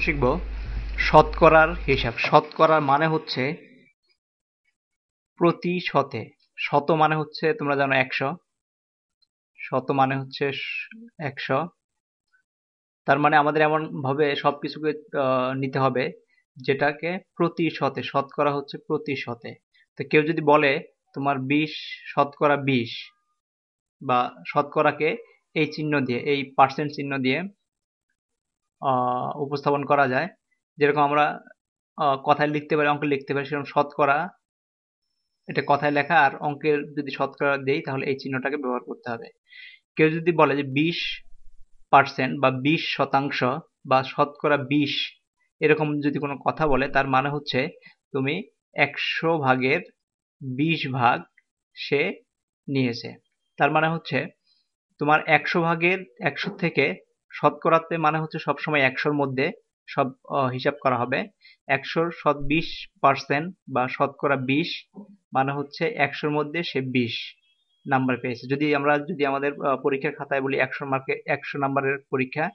শিখব শতকরার হিসাব। শতকরার মানে হচ্ছে প্রতি শতে। শত মানে হচ্ছে তোমরা জানো 100। শত মানে হচ্ছে 100। তার মানে আমাদের এমন ভাবে সবকিছুকে নিতে হবে যেটাকে প্রতি শতে। শতকরা হচ্ছে প্রতি শতে। তো কেউ যদি বলে তোমার 20 শতকরা 20 বা শতকরাকে এই চিহ্ন দিয়ে, এই পার্সেন্ট চিহ্ন দিয়ে উপস্থাপন করা যায়। যেরকম আমরা কথায় লিখতে পারি, অঙ্কে লিখতে পারি, সেরকম শতকরা এটা কথায় লেখা, আর অঙ্কের যদি শতকরা দেই তাহলে এই চিহ্নটাকে ব্যবহার করতে হবে। কেউ যদি বলে যে 20% বা 20% বা শতকরা 20, এরকম যদি কোনো কথা বলে তার মানে হচ্ছে তুমি 100 ভাগের 20 ভাগ সে নিয়েছে। তার মানে হচ্ছে তোমার 100 ভাগের 100 থেকে শতকরাতে মানে হচ্ছে সবসময় 100-র মধ্যে সব হিসাব করা হবে। 100-র 20% বা শতকরা 20 মানে হচ্ছে 100-র মধ্যে সে 20 নাম্বার পেয়েছে। যদি আমাদের পরীক্ষার খাতায় বলি 100 মার্কে 100 নাম্বারের পরীক্ষা,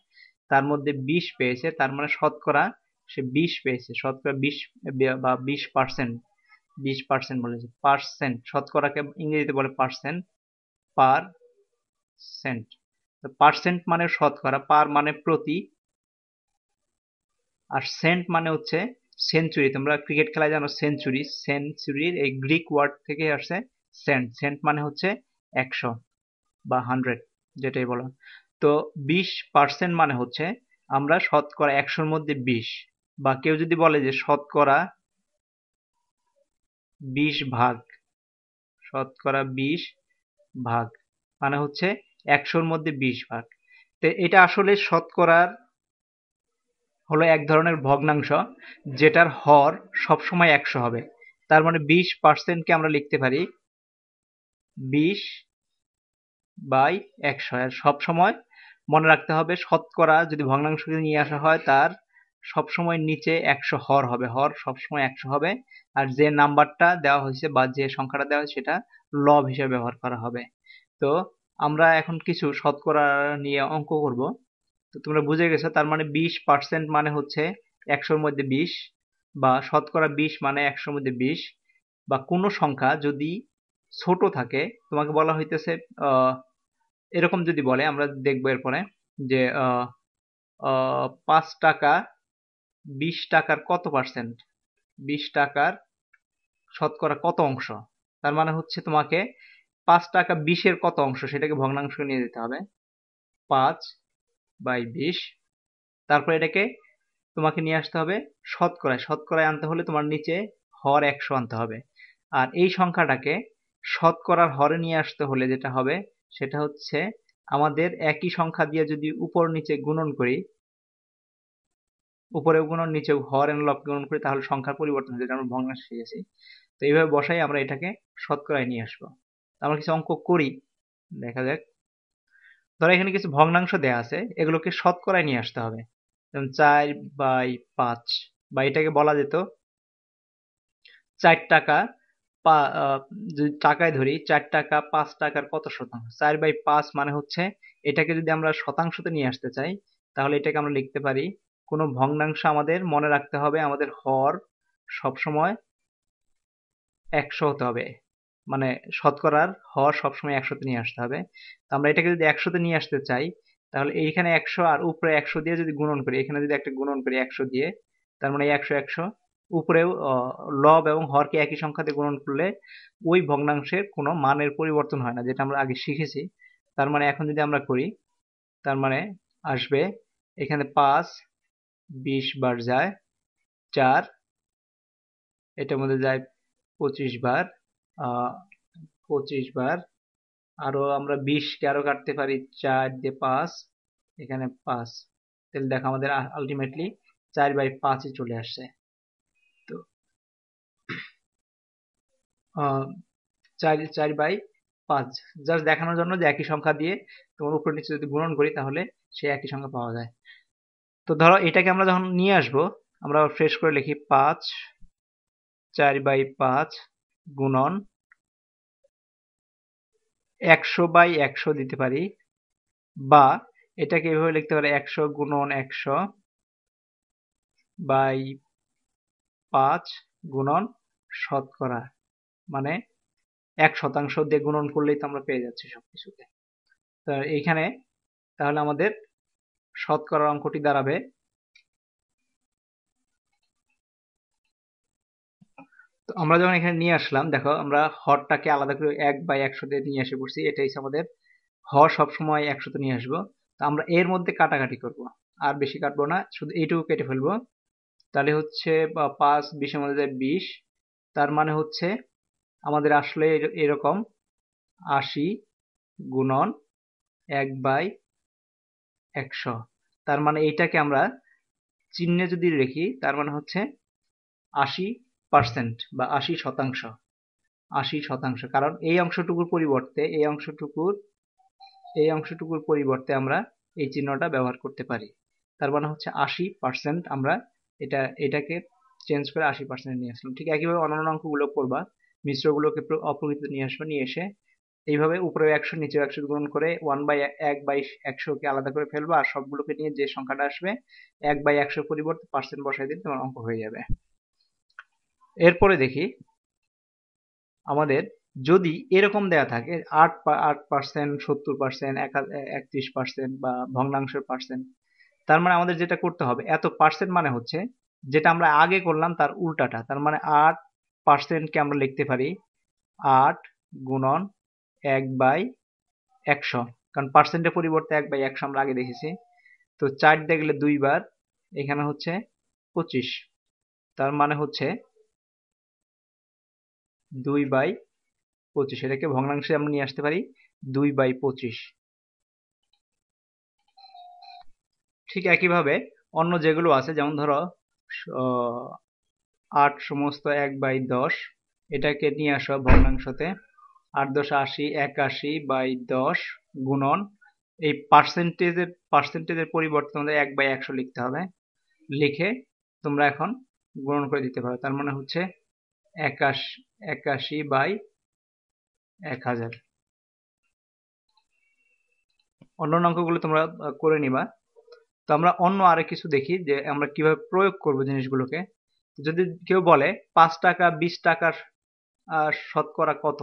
তার মধ্যে 20 পেয়েছে, তার মানে শতকরা সে 20 পেয়েছে। শতকরা 20 বা 20%, 20% বলেছে, পার্সেন্ট, শতকরাকে ইংরেজিতে বলে পার্সেন্ট, পার সেন্ট। পার্সেন্ট মানে শতকরা, পার মানে প্রতি, আর সেন্ট মানে হচ্ছে সেঞ্চুরি। তোমরা ক্রিকেট খেলায় জানো সেঞ্চুরি, সেঞ্চুরির এই গ্রিক ওয়ার্ড থেকে আসছে সেন্ট। সেন্ট মানে হচ্ছে 100 বা 100, যেটাই বলো। তো 20% মানে হচ্ছে আমরা শতকরা 100-র মধ্যে 20, বা কেউ যদি বলে যে শতকরা 20 ভাগ, শতকরা 20 ভাগ মানে হচ্ছে 100-র মধ্যে 20 ভাগ। তো এটা আসলে শতকরার হলো এক ধরনের ভগ্নাংশ যেটার হর সবসময় 100 হবে। তার মানে 20%কে আমরা লিখতে পারি 20/100। আর সবসময় মনে রাখতে হবে শতকরা যদি ভগ্নাংশকে নিয়ে আসা হয় তার সবসময় নিচে 100 হর হবে, হর সবসময় 100 হবে। আর যে নাম্বারটা দেওয়া হয়েছে বা যে সংখ্যাটা দেওয়া হয়েছে সেটা লব হিসেবে ব্যবহার করা হবে। তো আমরা এখন কিছু শতকরা নিয়ে অঙ্ক করব। তো তোমরা বুঝে গেছো, তার মানে 20% মানে হচ্ছে 100-র মধ্যে 20, বা শতকরা 20 মানে 100-র মধ্যে 20। বা কোনো সংখ্যা যদি ছোট থাকে, তোমাকে বলা হইতেছে এরকম যদি বলে, আমরা দেখবো এরপরে যে 5 টাকা 20 টাকার কত পার্সেন্ট, 20 টাকার শতকরা কত অংশ। তার মানে হচ্ছে তোমাকে 5 টাকা 20-এর কত অংশ সেটাকে ভগ্নাংশ নিয়ে যেতে হবে, 5/20। তারপর এটাকে তোমাকে নিয়ে আসতে হবে শতকরায়। শতকরায় আনতে হলে তোমার নিচে হর 100 আনতে হবে। আর এই সংখ্যাটাকে শতকরার হরে নিয়ে আসতে হলে যেটা হবে সেটা হচ্ছে আমাদের একই সংখ্যা দিয়ে যদি উপর নিচে গুণন করি, উপরেও গুণন নিচেও হর এবং লব গুণন করি, তাহলে সংখ্যার পরিবর্তন হয়, যেটা আমরা ভগ্নাংশ শিখেছি। তো এইভাবে বসাই আমরা এটাকে শতকরায় নিয়ে আসবো। আমরা কিছু অঙ্ক করি, দেখা যাক। ধরো এখানে কিছু ভগ্নাংশ দেয়া আছে, এগুলোকে শতকরায় নিয়ে আসতে হবে। যেমন 4/5, বা এটাকে বলা যেত 4 টাকা, যদি টাকায় ধরি 4 টাকা 5 টাকার কত শতাংশ। 4/5 মানে হচ্ছে, এটাকে যদি আমরা শতাংশতে নিয়ে আসতে চাই তাহলে এটাকে আমরা লিখতে পারি, কোনো ভগ্নাংশ আমাদের মনে রাখতে হবে আমাদের হর সবসময় 100 হতে হবে। মানে শতকরার হর সবসময় 100-তে নিয়ে আসতে হবে। তো আমরা এটাকে যদি 100-তে নিয়ে আসতে চাই তাহলে এইখানে 100 আর উপরে 100 দিয়ে যদি গুণন করি, এখানে যদি একটা গুণন করি 100 দিয়ে, তার মানে 100 100, উপরেও লব এবং হরকে একই সংখ্যা দিয়ে গুণন করলে ওই ভগ্নাংশের কোনো মানের পরিবর্তন হয় না, যেটা আমরা আগে শিখেছি। তার মানে এখন যদি আমরা করি, তার মানে আসবে এখানে 5 20 বার যায়, 4 এটার মধ্যে যায় 25 বার, আহ 25 বার। আরো আমরা 20 কে আরো কাটতে পারি, 4 দিয়ে 5, এখানে 5। তাহলে দেখো আমাদের আলটিমেটলি 4/5 চলে আসছে। তো 4/5 জাস্ট দেখানোর জন্য যে একই সংখ্যা দিয়ে তোমার উপর নিচে যদি গুণন করি তাহলে সে একই সংখ্যা পাওয়া যায়। তো ধরো এটাকে আমরা যখন নিয়ে আসবো, আমরা ফ্রেশ করে লিখি 5 4/5 গুণন 100/100 দিতে পারি, বা এটাকে এভাবে লিখতে পারি 100 গুণন 100 বাই 5 গুণন শতকরা, মানে 1% দিয়ে গুণন করলেই তো আমরা পেয়ে যাচ্ছি সবকিছুতে। তো এইখানে তাহলে আমাদের শতকরার অঙ্কটি দাঁড়াবে, তো আমরা যখন এখানে নিয়ে আসলাম, দেখো আমরা হরটাকে আলাদা করে 1/100 দিয়ে নিয়ে এসে পড়ছি। এটাই আমাদের হর, সবসময় 100 তে নিয়ে আসবো। তো আমরা এর মধ্যে কাটাকাটি করব, আর বেশি কাটবো না, শুধু এইটুকু কেটে ফেলবো। তাহলে হচ্ছে 5 20 এর মধ্যে যায় 20, তার মানে হচ্ছে আমাদের আসলে এরকম 80 গুণন 1/100। তার মানে এইটাকে আমরা চিহ্নে যদি রেখি, তার মানে হচ্ছে 80% বা 80%। 80%, কারণ এই অংশটুকুর পরিবর্তে আমরা এই চিহ্নটা ব্যবহার করতে পারি। তার মানে হচ্ছে 80% আমরা এটাকে চেঞ্জ করে 80% নিয়ে আসলাম। ঠিক একইভাবে অন্যান্য অঙ্কগুলো করবা, মিশ্রগুলোকে অপ্রকৃতিতে নিয়ে আসবো, নিয়ে এসে এইভাবে উপরে 100 নিচে 100 গুণন করে 1/100 কে আলাদা করে ফেলবা, আর সবগুলোকে নিয়ে যে সংখ্যাটা আসবে 1/100 পরিবর্তে পার্সেন্ট বসাই দিলে তোমার অঙ্ক হয়ে যাবে। এরপরে দেখি আমাদের যদি এরকম দেয়া থাকে 8%, 70%, 31% বা ভগ্নাংশের পার্সেন্ট, তার মানে আমাদের যেটা করতে হবে, এত পার্সেন্ট মানে হচ্ছে যেটা আমরা আগে করলাম তার উল্টাটা। তার মানে 8%কে আমরা লিখতে পারি 8 গুণন 1/100, কারণ পার্সেন্টের পরিবর্তে 1/100 আমরা আগে দেখেছি। তো 4 দিয়ে গেলে 2 বার, এখানে হচ্ছে 25, তার মানে হচ্ছে 2/25। এটাকে ভগ্নাংশে আমরা নিয়ে আসতে পারি 2/25। ঠিক একইভাবে অন্য যেগুলো আছে, যেমন ধরো 8 সমস্ত 1/10, এটাকে নিয়ে আসো ভগ্নাংশতে, 8 10 80, 81/10 গুণন এই পার্সেন্টেজের পরিবর্তে আমাদের 1/100 লিখতে হবে। লিখে তোমরা এখন গুণন করে দিতে পারো, তার মানে হচ্ছে 81/1000। অন্যান্য অঙ্কগুলো তোমরা করে নিবা। তো আমরা অন্য আরেক কিছু দেখি যে আমরা কিভাবে প্রয়োগ করব জিনিসগুলোকে। যদি কেউ বলে 5 টাকা 20 টাকার শতকরা কত,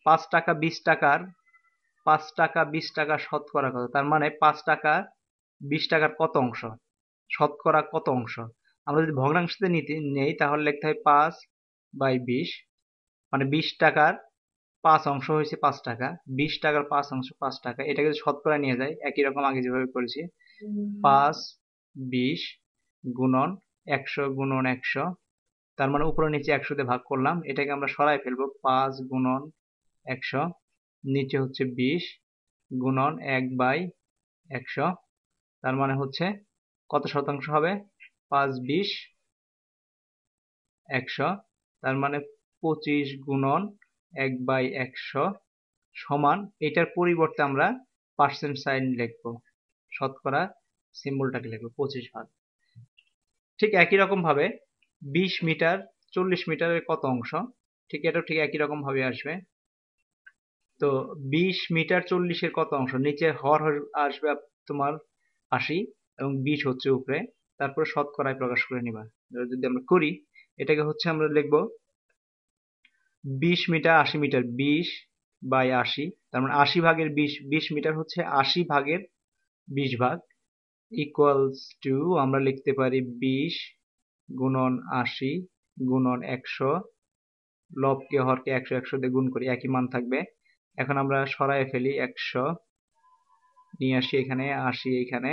5 টাকা 20 টাকার 5 টাকা 20 টাকা শতকরা কত, তার মানে 5 টাকা 20 টাকার কত অংশ, শতকরা কত অংশ। আমরা যদি ভগ্নাংশতে নেই তাহলে লিখতে হয় 5/20, মানে 20 টাকার 5 অংশ হয়েছে 5 টাকা, 20 টাকার 5 অংশ 5 টাকা। এটাকে যদি শতকরা নিয়ে যায়, একই রকম আগে যেভাবে করেছি, 5/20 গুণন 100 গুণন 100, তার মানে উপরে নিচে 100 দিয়ে ভাগ করলাম, এটাকে আমরা সরাই ফেলবো, 5 গুণন 100, নিচে হচ্ছে 20 গুণন 1/100, তার মানে হচ্ছে কত শতাংশ হবে, 5/20 100, তার মানে 25 গুণন 1/100 সমান, এটার পরিবর্তে আমরা পার্সেন্ট সাইন লিখবো, শতকরা সিম্বলটাকে লিখবো 25 ভাগ। ঠিক একই রকম ভাবে 20 মিটার 40 মিটারের কত অংশ, ঠিক এটাও ঠিক একই রকম ভাবে আসবে। তো 20 মিটার 40-এর কত অংশ, নিচে হর আসবে তোমার 80 এবং 20 হচ্ছে উপরে, তারপরে শতকরায় প্রকাশ করে নিবা। যদি আমরা করি, এটাকে হচ্ছে আমরা লিখবো 20 মিটার 80 মিটার, 20/80, তার মানে 80 ভাগের 20 মিটার হচ্ছে 80 ভাগের 20 ভাগ, ইকুয়ালস টু আমরা লিখতে পারি 20 গুণন 80 গুণন 100, লবকে হরকে 100 100 দিয়ে গুণ করি, একই মান থাকবে। এখন আমরা সরাই ফেলি, 100 নিয়ে আসি এখানে, 80 এখানে,